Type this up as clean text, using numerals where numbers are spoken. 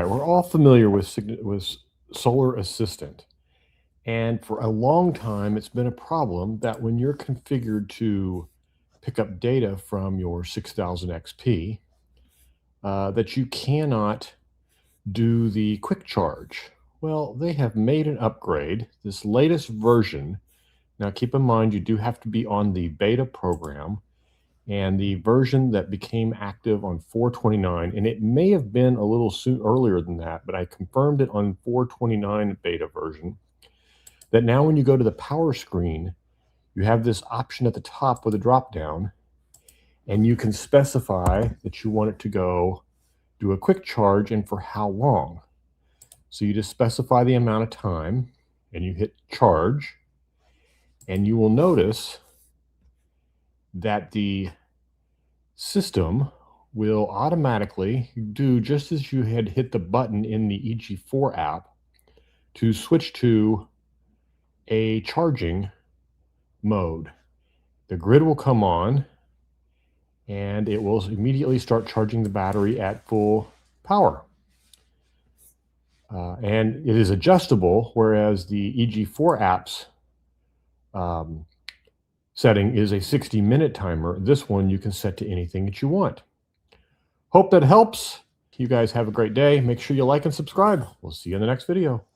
right, we're all familiar with Solar Assistant. And for a long time, it's been a problem that when you're configured to pick up data from your 6000 XP, that you cannot do the quick charge. Well, they have made an upgrade, this latest version. Now, keep in mind, you do have to be on the beta program, and the version that became active on 429, and it may have been a little earlier than that, but I confirmed it on 429 beta version, that now when you go to the power screen, you have this option at the top with a drop down, and you can specify that you want it to go do a quick charge and for how long. So you just specify the amount of time and you hit charge, and you will notice that the system will automatically do just as you had hit the button in the EG4 app to switch to a charging mode. The grid will come on and it will immediately start charging the battery at full power. And it is adjustable, whereas the EG4 app's setting is a 60-minute timer. This one you can set to anything that you want. Hope that helps. You guys have a great day. Make sure you like and subscribe. We'll see you in the next video.